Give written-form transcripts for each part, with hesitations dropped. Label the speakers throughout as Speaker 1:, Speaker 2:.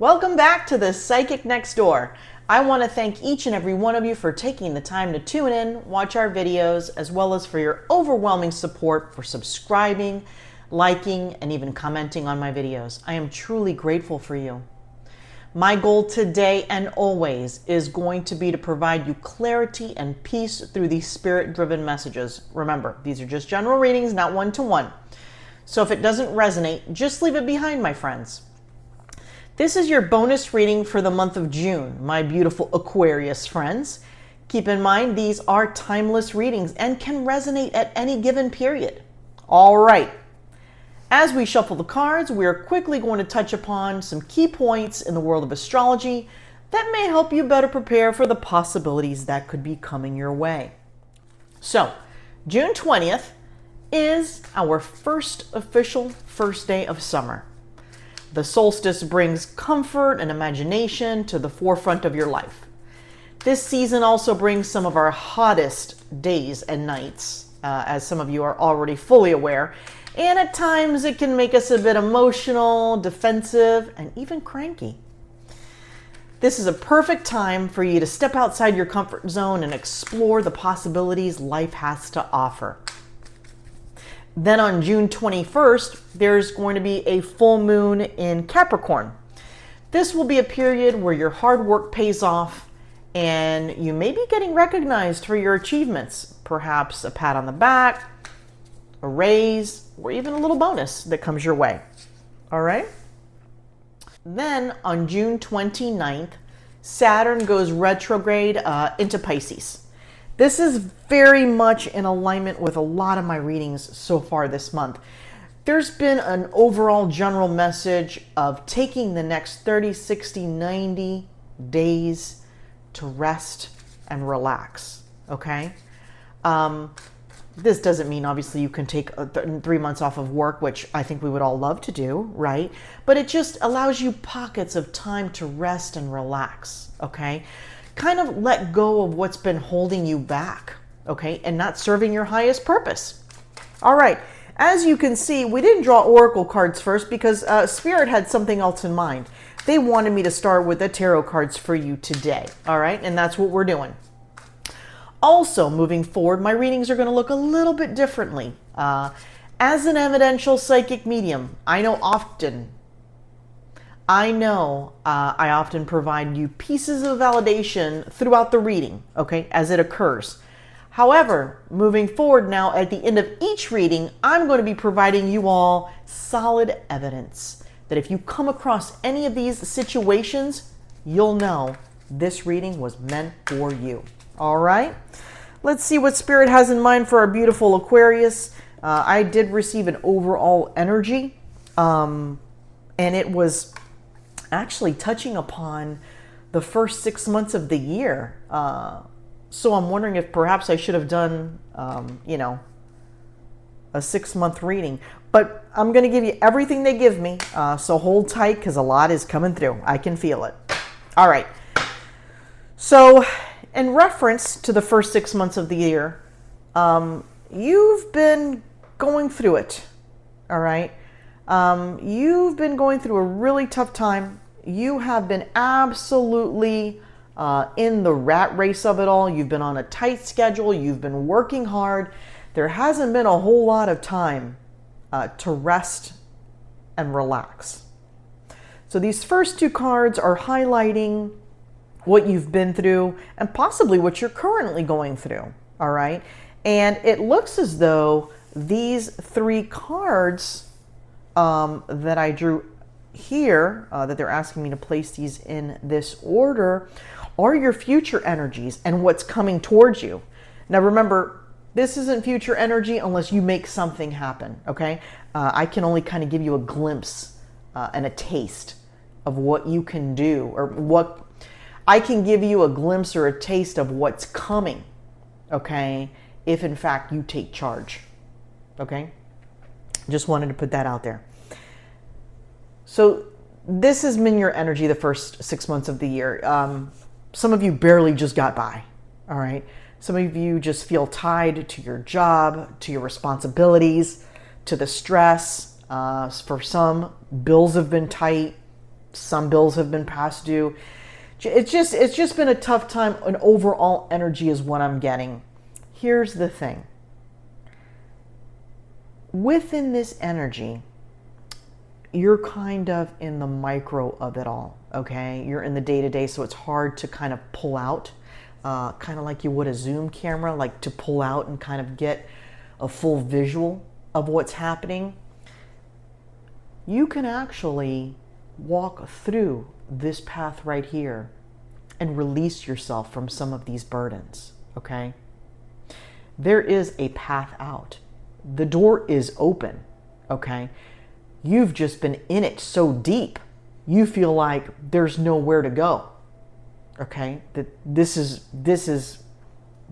Speaker 1: Welcome back to the Psychic Next Door. I want to thank each and every one of you for taking the time to tune in, watch our videos, as well as for your overwhelming support for subscribing, liking, and even commenting on my videos. I am truly grateful for you. My goal today and always is going to be to provide you clarity and peace through these spirit-driven messages. Remember, these are just general readings, not one-to-one. So if it doesn't resonate, just leave it behind, my friends. This is your bonus reading for the month of June, my beautiful Aquarius friends. Keep in mind, these are timeless readings and can resonate at any given period. All right. As we shuffle the cards, we are quickly going to touch upon some key points in the world of astrology that may help you better prepare for the possibilities that could be coming your way. So, June 20th is our first official first day of summer. The solstice brings comfort and imagination to the forefront of your life. This season also brings some of our hottest days and nights, as some of you are already fully aware, and at times it can make us a bit emotional, defensive, and even cranky. This is a perfect time for you to step outside your comfort zone and explore the possibilities life has to offer. Then on June 21st, there's going to be a full moon in Capricorn. This will be a period where your hard work pays off and you may be getting recognized for your achievements. Perhaps a pat on the back, a raise, or even a little bonus that comes your way. All right? Then on June 29th, Saturn goes retrograde into Pisces. This is very much in alignment with a lot of my readings so far this month. There's been an overall general message of taking the next 30, 60, 90 days to rest and relax, okay? This doesn't mean obviously you can take 3 months off of work, which I think we would all love to do, right? But it just allows you pockets of time to rest and relax, okay? Kind of let go of what's been holding you back, okay, and not serving your highest purpose. All right, as you can see, we didn't draw oracle cards first because Spirit had something else in mind. They wanted me to start with the tarot cards for you today, all right, and that's what we're doing. Also, moving forward, my readings are going to look a little bit differently. As an evidential psychic medium, I often provide you pieces of validation throughout the reading, okay, as it occurs. However, moving forward now, at the end of each reading, I'm going to be providing you all solid evidence that if you come across any of these situations, you'll know this reading was meant for you. All right? Let's see what Spirit has in mind for our beautiful Aquarius. I did receive an overall energy, and it was actually touching upon the first 6 months of the year. So I'm wondering if perhaps I should have done, a 6-month reading. But I'm going to give you everything they give me. So hold tight because a lot is coming through. I can feel it. All right. So in reference to the first 6 months of the year, you've been going through it. All right. You've been going through a really tough time. You have been absolutely in the rat race of it all. You've been on a tight schedule. You've been working hard. There hasn't been a whole lot of time to rest and relax. So these first two cards are highlighting what you've been through and possibly what you're currently going through. All right. And it looks as though these three cards that I drew here, that they're asking me to place these in this order, are your future energies and what's coming towards you. Now remember, this isn't future energy unless you make something happen, okay? I can only kind of give you a glimpse and a taste of what you can do, or what I can give you a glimpse or a taste of what's coming, okay, if in fact you take charge, okay? Just wanted to put that out there. So this has been your energy the first 6 months of the year. Some of you barely just got by, all right? Some of you just feel tied to your job, to your responsibilities, to the stress. For some, bills have been tight. Some bills have been past due. It's just been a tough time. An overall energy is what I'm getting. Here's the thing. Within this energy, you're kind of in the micro of it all, okay? You're in the day-to-day, so it's hard to kind of pull out, kind of like you would a Zoom camera, like to pull out and kind of get a full visual of what's happening. You can actually walk through this path right here and release yourself from some of these burdens, okay? There is a path out. The door is open, okay? You've just been in it so deep, you feel like there's nowhere to go, okay? That this is,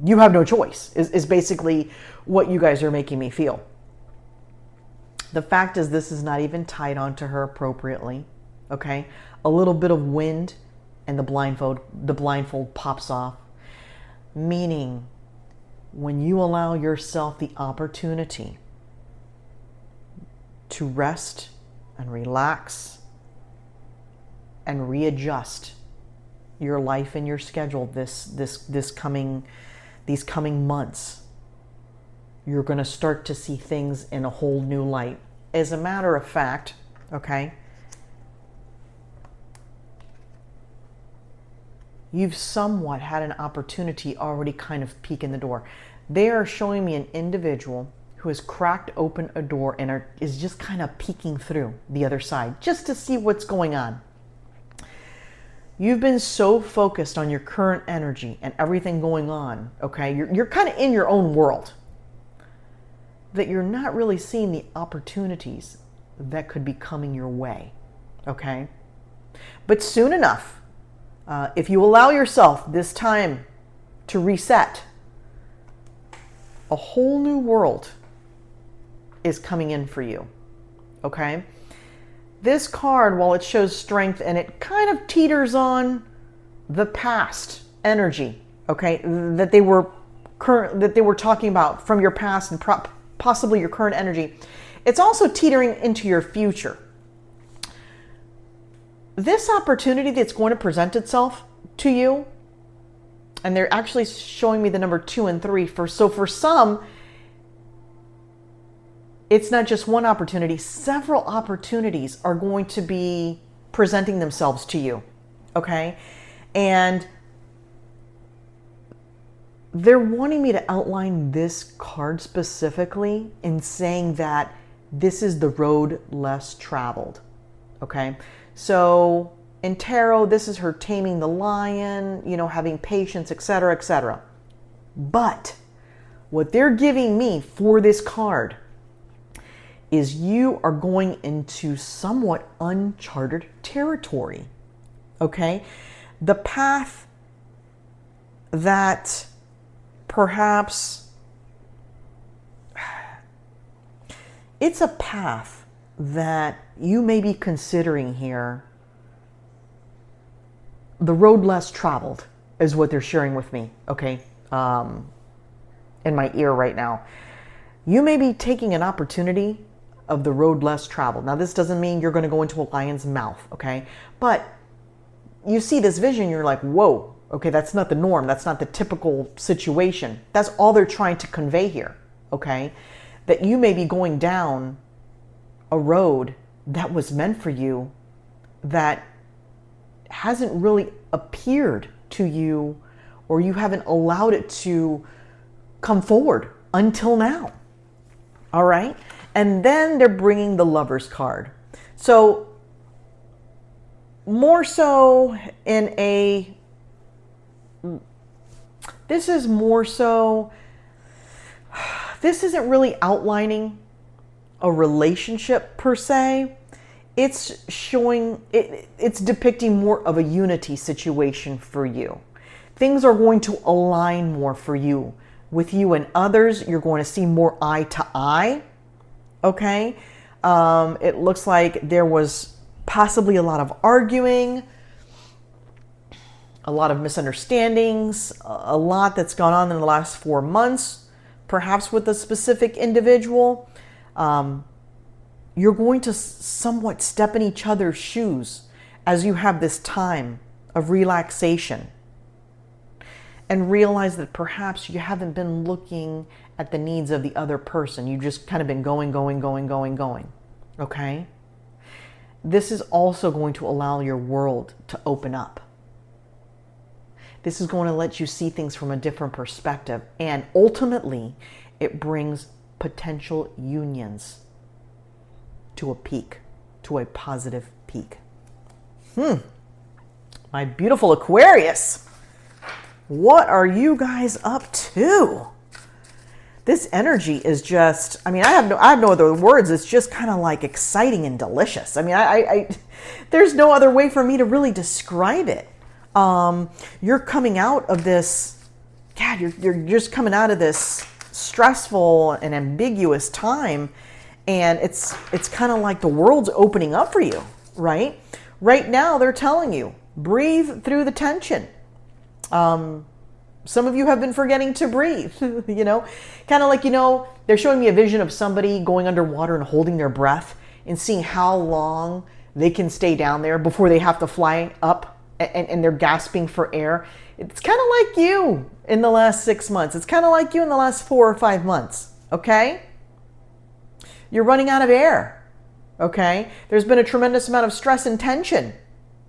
Speaker 1: you have no choice, is basically what you guys are making me feel. The fact is, this is not even tied onto her appropriately, okay? A little bit of wind and the blindfold pops off, meaning when you allow yourself the opportunity to rest and relax and readjust your life and your schedule these coming months, you're going to start to see things in a whole new light. As a matter of fact, okay, you've somewhat had an opportunity already kind of peek in the door. They are showing me an individual who has cracked open a door and is just kind of peeking through the other side just to see what's going on. You've been so focused on your current energy and everything going on, okay? You're kind of in your own world that you're not really seeing the opportunities that could be coming your way, okay? But soon enough, if you allow yourself this time to reset, a whole new world is coming in for you, okay? This card, while it shows strength and it kind of teeters on the past energy, okay, that they were talking about from your past and possibly your current energy, it's also teetering into your future. This opportunity that's going to present itself to you, and they're actually showing me the number 2 and 3. So for some, it's not just one opportunity. Several opportunities are going to be presenting themselves to you, okay? And they're wanting me to outline this card specifically in saying that this is the road less traveled, okay? So in tarot, this is her taming the lion, having patience, etc., etc. But what they're giving me for this card is you are going into somewhat uncharted territory, okay? The path that perhaps, it's a path that you may be considering here. The road less traveled is what they're sharing with me, okay, in my ear right now. You may be taking an opportunity of the road less traveled. Now, this doesn't mean you're going to go into a lion's mouth, okay? But you see this vision, you're like, whoa, okay, that's not the norm. That's not the typical situation. That's all they're trying to convey here, okay? That you may be going down a road that was meant for you that hasn't really appeared to you, or you haven't allowed it to come forward until now. All right? And then they're bringing the Lover's card. So more so in a, this is more so, this isn't really outlining a relationship per se. It's showing, it's depicting more of a unity situation for you. Things are going to align more for you. With you and others, you're going to see more eye to eye, okay? It looks like there was possibly a lot of arguing, a lot of misunderstandings, a lot that's gone on in the last 4 months, perhaps with a specific individual. You're going to somewhat step in each other's shoes as you have this time of relaxation and realize that perhaps you haven't been looking at the needs of the other person. You've just kind of been going. Okay? This is also going to allow your world to open up. This is going to let you see things from a different perspective. And ultimately, it brings potential unions to a peak, to a positive peak. My beautiful Aquarius. What are you guys up to? This energy is just, I mean, I have no other words. It's just kind of like exciting and delicious. I mean, there's no other way for me to really describe it. You're coming out of this, God, you're just coming out of this stressful and ambiguous time. And it's kind of like the world's opening up for you, right? Right now, they're telling you, breathe through the tension. Some of you have been forgetting to breathe, you know, kind of like, you know, they're showing me a vision of somebody going underwater and holding their breath and seeing how long they can stay down there before they have to fly up, and they're gasping for air. It's kind of like you in the last 6 months. It's kind of like you in the last 4 or 5 months. Okay. You're running out of air. Okay. There's been a tremendous amount of stress and tension,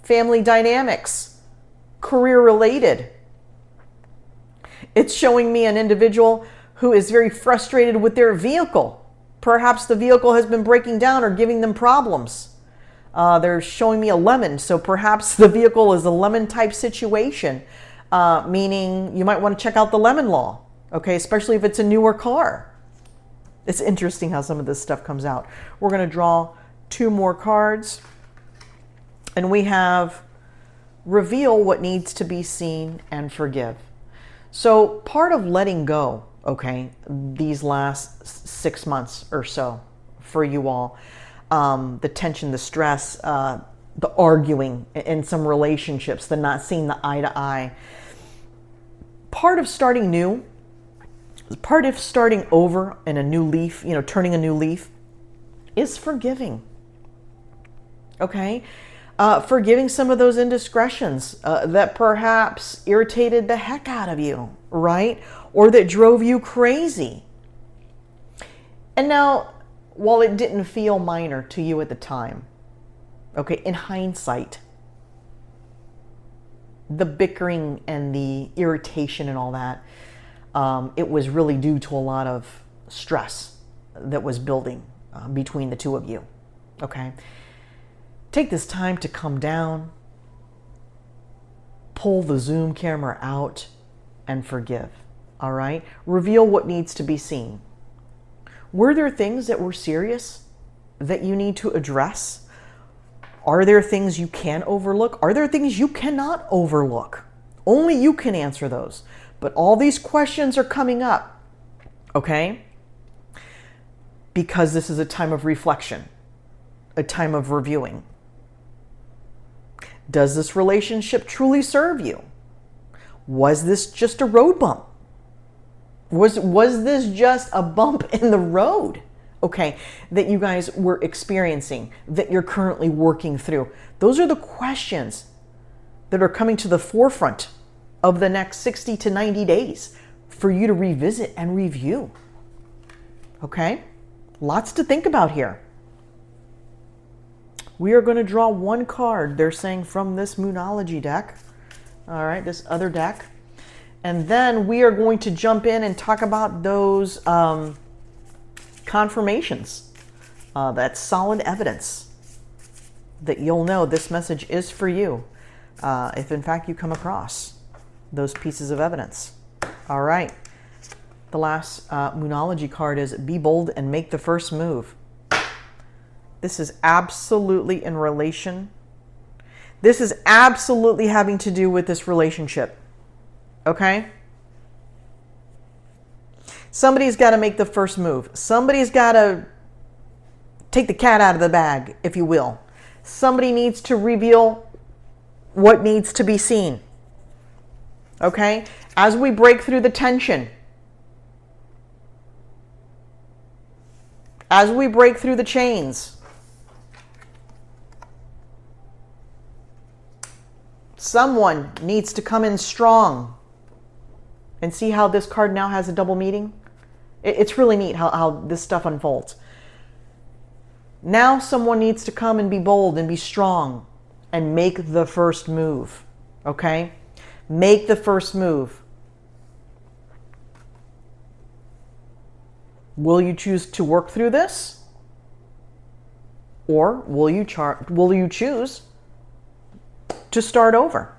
Speaker 1: family dynamics, career related. It's showing me an individual who is very frustrated with their vehicle. Perhaps the vehicle has been breaking down or giving them problems. They're showing me a lemon, so perhaps the vehicle is a lemon type situation, meaning you might want to check out the lemon law, okay, especially if it's a newer car. It's interesting how some of this stuff comes out. We're going to draw 2 more cards, and we have reveal what needs to be seen and forgive. So part of letting go, okay, these last 6 months or so for you all, the tension, the stress, the arguing in some relationships, the not seeing the eye to eye. Part of starting new, part of starting over in a new leaf, you know, turning a new leaf, is forgiving. Okay? Forgiving some of those indiscretions that perhaps irritated the heck out of you, right? Or that drove you crazy. And now, while it didn't feel minor to you at the time, okay, in hindsight, the bickering and the irritation and all that, it was really due to a lot of stress that was building between the two of you, okay? Take this time to come down, pull the Zoom camera out, and forgive, all right? Reveal what needs to be seen. Were there things that were serious that you need to address? Are there things you can overlook? Are there things you cannot overlook? Only you can answer those. But all these questions are coming up, okay? Because this is a time of reflection, a time of reviewing. Does this relationship truly serve you? Was this just a road bump? Was this just a bump in the road, okay, that you guys were experiencing, that you're currently working through? Those are the questions that are coming to the forefront of the next 60 to 90 days for you to revisit and review, okay? Lots to think about here. We are going to draw 1 card, they're saying, from this Moonology deck. All right, this other deck. And then we are going to jump in and talk about those confirmations. That's solid evidence that you'll know this message is for you if, in fact, you come across those pieces of evidence. All right. The last Moonology card is Be Bold and Make the First Move. This is absolutely in relation. This is absolutely having to do with this relationship. Okay? Somebody's got to make the first move. Somebody's got to take the cat out of the bag, if you will. Somebody needs to reveal what needs to be seen. Okay? As we break through the tension, as we break through the chains, Someone needs to come in strong. And see how this card now has a double meaning? It's really neat how this stuff unfolds. Now someone needs to come and be bold and be strong and make the first move. Okay? Make the first move. Will you choose to work through this? Or will you choose to start over?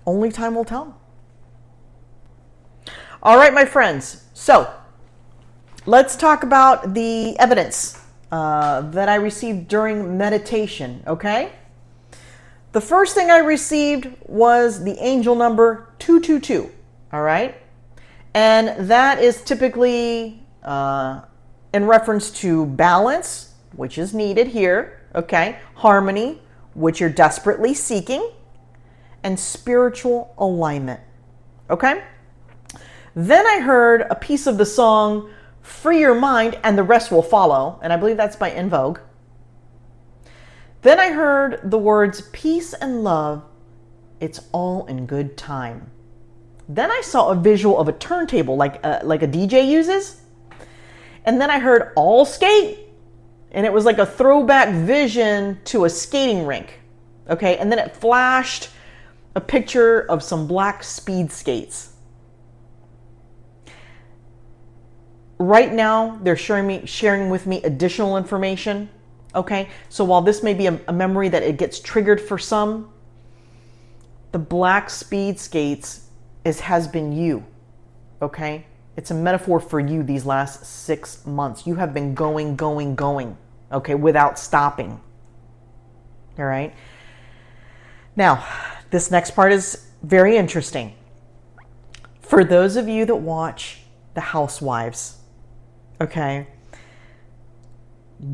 Speaker 1: Only time will tell. All right, my friends. So let's talk about the evidence that I received during meditation, okay? The first thing I received was the angel number 222, all right? And that is typically in reference to balance, which is needed here, okay? Harmony, which you're desperately seeking, and spiritual alignment, okay? Then I heard a piece of the song, Free Your Mind and the Rest Will Follow, and I believe that's by En Vogue. Then I heard the words, peace and love, it's all in good time. Then I saw a visual of a turntable like a DJ uses. And then I heard all skate, and it was like a throwback vision to a skating rink. Okay, and then it flashed a picture of some black speed skates. Right now, they're sharing with me additional information. Okay, so while this may be a memory that it gets triggered for some, the black speed skates has been you. Okay, it's a metaphor for you these last 6 months. You have been going, okay, without stopping. All right. Now, this next part is very interesting. For those of you that watch The Housewives, okay,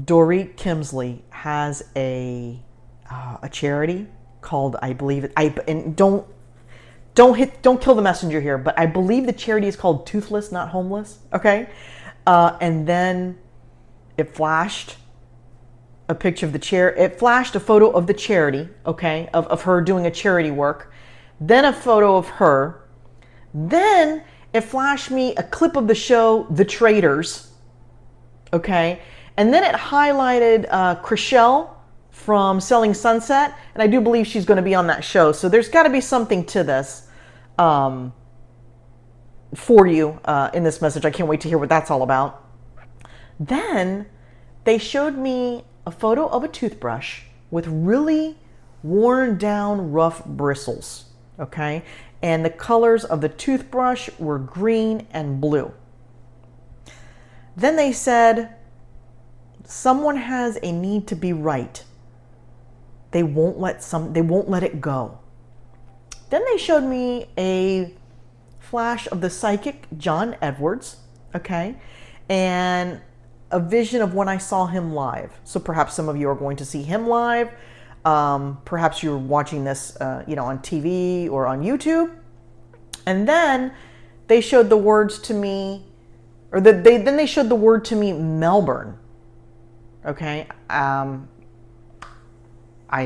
Speaker 1: Dory Kimsley has a charity called, I believe it, and don't kill the messenger here, but I believe the charity is called Toothless Not Homeless, okay? And then it flashed a picture of it flashed a photo of the charity, okay, of her doing a charity work, then a photo of her, then it flashed me a clip of the show The Traitors, okay, and then it highlighted Chriselle from Selling Sunset, and I do believe she's going to be on that show. So there's got to be something to this for you in this message. I can't wait to hear what that's all about. Then they showed me a photo of a toothbrush with really worn down, rough bristles, okay? And the colors of the toothbrush were green and blue. Then they said, someone has a need to be right. They won't let it go. Then they showed me a flash of the psychic John Edwards, okay, and a vision of when I saw him live. So perhaps some of you are going to see him live. Perhaps you're watching this, on TV or on YouTube. And then they showed the words to me, then they showed the word to me, Melbourne. Okay. I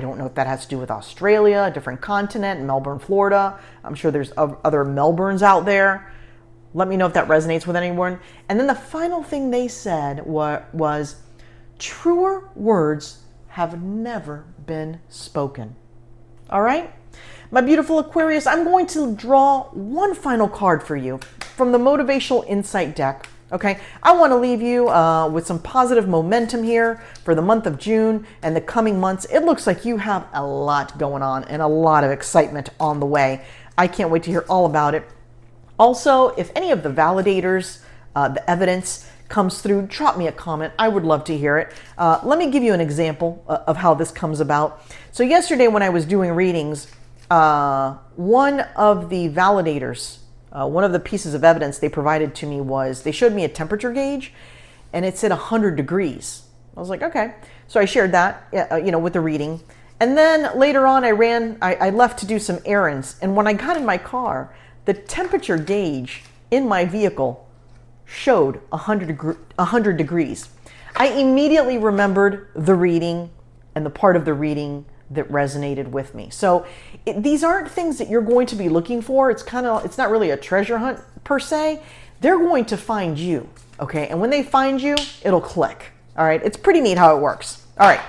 Speaker 1: don't know if that has to do with Australia, a different continent, Melbourne, Florida. I'm sure there's other Melbournes out there. Let me know if that resonates with anyone. And then the final thing they said was, truer words have never been spoken. All right? My beautiful Aquarius, I'm going to draw one final card for you from the Motivational Insight deck. Okay, I want to leave you with some positive momentum here for the month of June and the coming months. It looks like you have a lot going on and a lot of excitement on the way. I can't wait to hear all about it. Also, if any of the validators, the evidence comes through, drop me a comment. I would love to hear it. Let me give you an example of how this comes about. So yesterday when I was doing readings, one of the validators, one of the pieces of evidence they provided to me was, they showed me a temperature gauge and it said 100 degrees. I was like, okay. So I shared that, with the reading. And then later on I left to do some errands. And when I got in my car, the temperature gauge in my vehicle showed 100 degrees. I immediately remembered the reading and the part of the reading that resonated with me. So these aren't things that you're going to be looking for. It's not really a treasure hunt per se. They're going to find you, okay? And when they find you, it'll click, all right? It's pretty neat how it works. All right,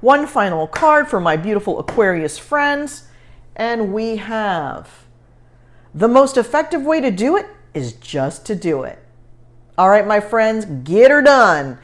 Speaker 1: one final card for my beautiful Aquarius friends, and we have the most effective way to do it is just to do it. All right, my friends, get her done.